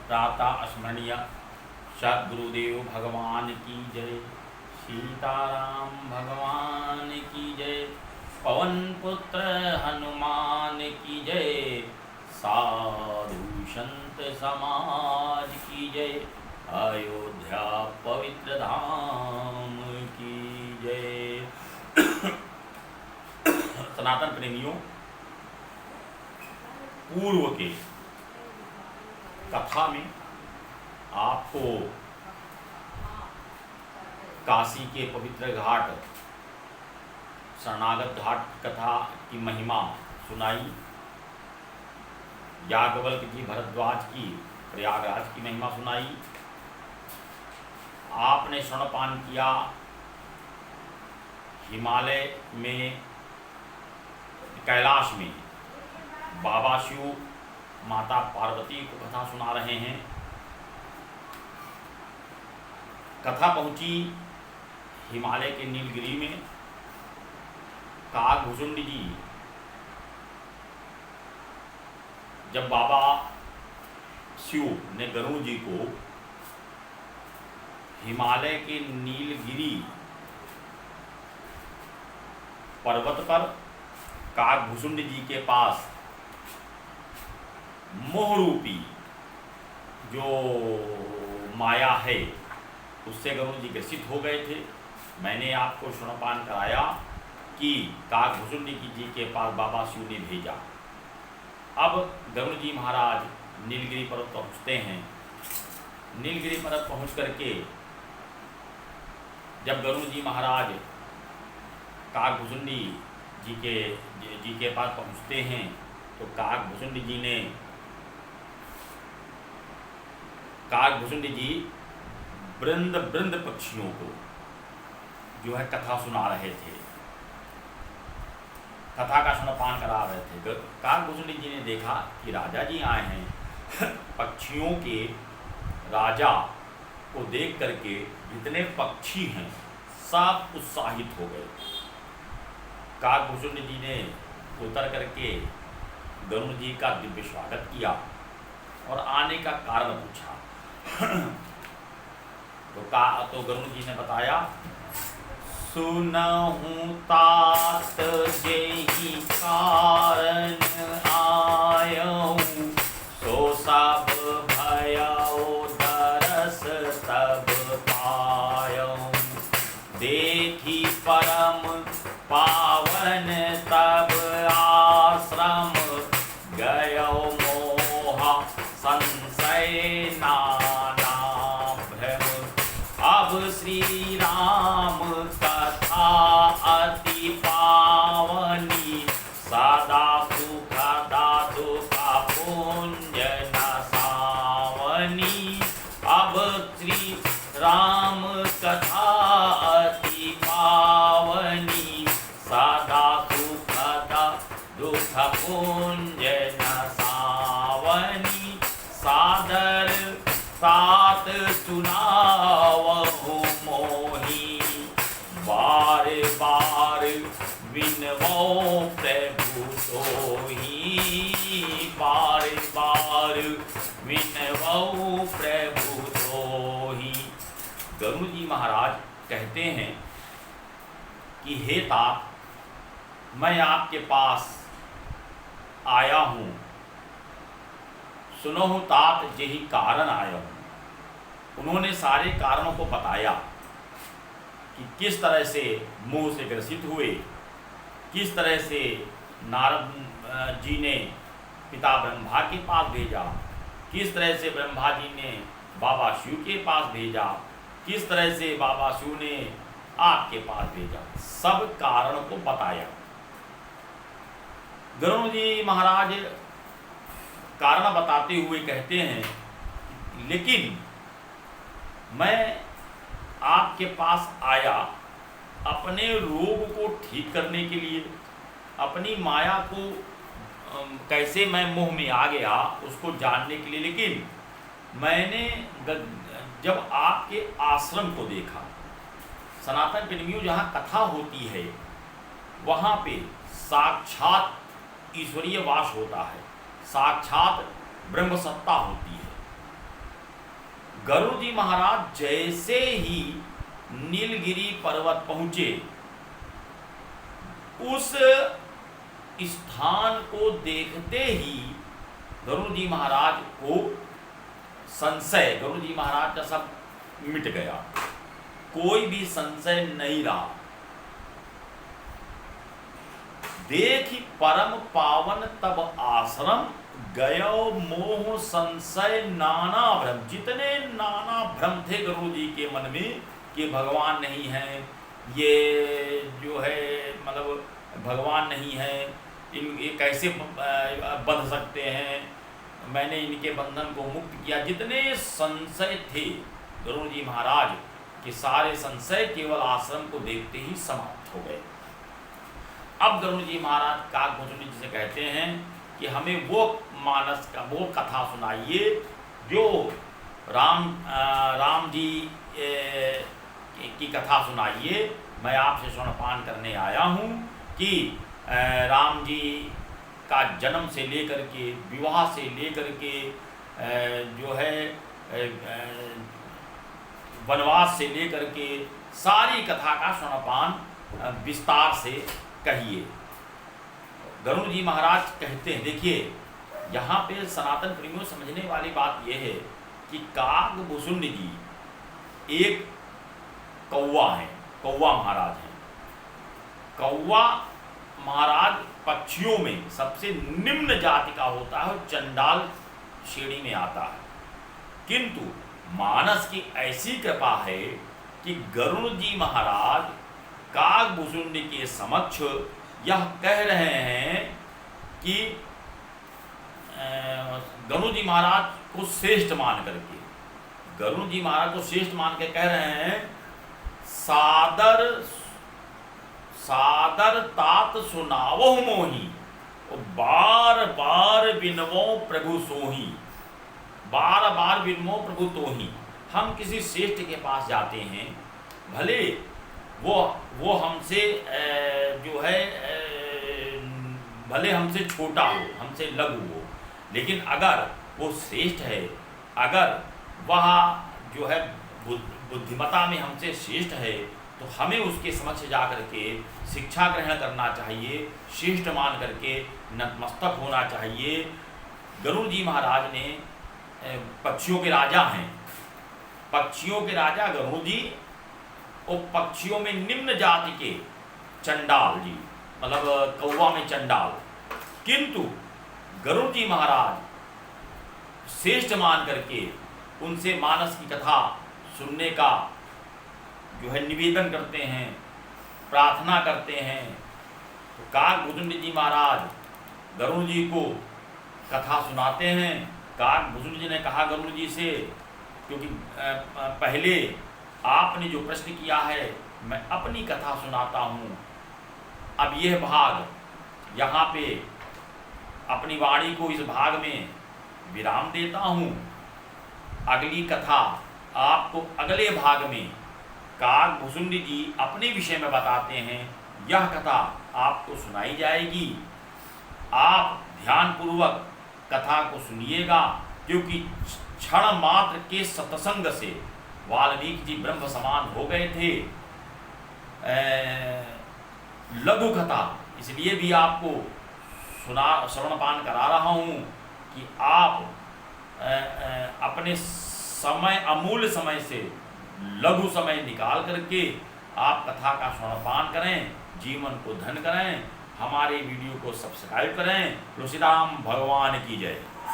प्रातः स्मरणीय सद्गुरुदेव भगवान की जय। सीताराम भगवान की जय। पवन पुत्र हनुमान की जय। साधु संत समाज की जय। अयोध्या पवित्र धाम की जय। सनातन प्रेमियों, पूर्व के कथा में आपको काशी के पवित्र घाट शरणागत घाट कथा की महिमा सुनाई। याज्ञवल्क जी भरद्वाज की प्रयागराज की महिमा सुनाई। आपने स्वर्णपान किया हिमालय में, कैलाश में बाबा शिव माता पार्वती को कथा सुना रहे हैं। कथा पहुंची हिमालय के नीलगिरी में। काकभुजुंड जी जब बाबा शिव ने गरुड़ जी को हिमालय के नीलगिरी पर्वत पर काकभुजुंड जी के पास मोहरूपी जो माया है उससे गरुड़ जी ग्रसित हो गए थे। मैंने आपको स्वर्णपान कराया कि काकभुजुंड जी के पास बाबा शिव ने भेजा। अब गरुड़ जी महाराज नीलगिरी पर्वत पहुँचते हैं। नीलगिरी पर्वत पहुँच करके जब गरुड़ जी महाराज काकभुजुंड जी के पास पहुँचते हैं तो काकभुजुंड जी वृंद वृंद पक्षियों को जो है कथा सुना रहे थे, कथा का स्वर्णपान करा रहे थे। काकभुजुंड जी ने देखा कि राजा जी आए हैं। पक्षियों के राजा को देख करके जितने पक्षी हैं सब उत्साहित हो गए। काकभुजुंड जी ने उतर करके गरुड़ जी का दिव्य स्वागत किया और आने का कारण पूछा। तो गरुड़ जी ने बताया, सुनहु तात जेहि कारण आयऊ, सो सब भयऊ दरस तब पायऊ। देखी परम पावन तब आश्रम, गयो मोहा संशय नाना भ्रम। अब श्री राम कथा अति पावनी, सदा सुखदा दुख पुंज नसावनी। अब श्री राम कथा अति पावनी, सदा सुखदा दुख पुंज नसावनी। सादर तात सुनावहु मोही, बार बार विनवो प्रभु सोही। बार बार विनवो प्रभु सोही। गरुड़ जी महाराज कहते हैं कि हे तात, मैं आपके पास आया हूँ। सुनहु तात जेहि कारण आया हूँ। उन्होंने सारे कारणों को बताया कि किस तरह से मोह से ग्रसित हुए, किस तरह से नारद जी ने पिता ब्रह्मा के पास भेजा, किस तरह से ब्रह्मा जी ने बाबा शिव के पास भेजा, किस तरह से बाबा शिव ने आपके पास भेजा। सब कारण को बताया। गरुड़ जी महाराज कारण बताते हुए कहते हैं, लेकिन मैं आपके पास आया अपने रोग को ठीक करने के लिए, अपनी माया को कैसे मैं मोह में आ गया उसको जानने के लिए। लेकिन मैंने जब आपके आश्रम को देखा, सनातन प्रेमियों जहाँ कथा होती है वहाँ पे साक्षात ईश्वरीय वास होता है, साक्षात ब्रह्म सत्ता होती है। गरुड़ जी महाराज जैसे ही नीलगिरी पर्वत पहुंचे, उस स्थान को देखते ही गरुड़ जी महाराज को संशय, गरुड़ जी महाराज का सब मिट गया, कोई भी संशय नहीं रहा। देखि परम पावन तब आश्रम, गयो मोह संशय नाना भ्रम। जितने नाना भ्रम थे गरुड़ जी के मन में कि भगवान नहीं है, ये जो है मतलब भगवान नहीं है, ये कैसे बंध सकते हैं, मैंने इनके बंधन को मुक्त किया, जितने संशय थे गरुड़ जी महाराज के सारे संशय केवल आश्रम को देखते ही समाप्त हो गए। अब गरुड़ जी महाराज काकभुसुंडी जी से कहते हैं कि हमें वो मानस का वो कथा सुनाइए जो राम जी की कथा सुनाइए। मैं आपसे स्वर्णपान करने आया हूँ कि राम जी का जन्म से लेकर के, विवाह से लेकर के, जो है वनवास से लेकर के सारी कथा का स्वर्णपान विस्तार से कहिए। गरुड़ जी महाराज कहते हैं, देखिए यहाँ पे सनातन प्रेमियों समझने वाली बात यह है कि काकभुसुंडी जी एक कौवा है, कौवा महाराज हैं। कौवा महाराज पक्षियों में सबसे निम्न जाति का होता है और चंडाल श्रेणी में आता है, किंतु मानस की ऐसी कृपा है कि गरुड़ जी महाराज काकभुसुंडी के समक्ष यह कह रहे हैं कि गरुड़ जी महाराज को श्रेष्ठ मान करके, गरुड़ जी महाराज को श्रेष्ठ मान के कह रहे हैं, सादर सादर तात सुनावो मोही, बार बार विनवो प्रभु सोही, बार बार विनवो प्रभु तोही। हम किसी श्रेष्ठ के पास जाते हैं, भले वो हमसे जो है भले हमसे छोटा हो, हमसे लघु हो, लेकिन अगर वो श्रेष्ठ है, अगर वह जो है बुद्धिमता में हमसे श्रेष्ठ है, तो हमें उसके समक्ष जा करके शिक्षा ग्रहण करना चाहिए, श्रेष्ठ मान करके नतमस्तक होना चाहिए। गरुड़ जी महाराज ने पक्षियों के राजा हैं, पक्षियों के राजा गरुड़ जी, और पक्षियों में निम्न जाति के चंडाल जी, मतलब कौवा में चंडाल, किंतु गरुड़ जी महाराज श्रेष्ठ मान करके उनसे मानस की कथा सुनने का जो है निवेदन करते हैं, प्रार्थना करते हैं। तो काकभुसुंडी जी महाराज गरुड़ जी को कथा सुनाते हैं। काकभुसुंडी जी ने कहा गरुड़ जी से, क्योंकि पहले आपने जो प्रश्न किया है मैं अपनी कथा सुनाता हूँ, अब यह भाग यहाँ पे अपनी वाणी को इस भाग में विराम देता हूँ। अगली कथा आपको अगले भाग में काकभुसुंडी जी अपने विषय में बताते हैं, यह कथा आपको सुनाई जाएगी। आप ध्यानपूर्वक कथा को सुनिएगा, क्योंकि क्षण मात्र के सत्संग से वाल्मीकि जी ब्रह्म समान हो गए थे। लघु कथा इसलिए भी आपको श्रवणपान करा रहा हूँ कि आप अपने समय, अमूल्य समय से लघु समय निकाल करके आप कथा का श्रवणपान करें, जीवन को धन करें। हमारे वीडियो को सब्सक्राइब करें। तुलसीराम भगवान की जय।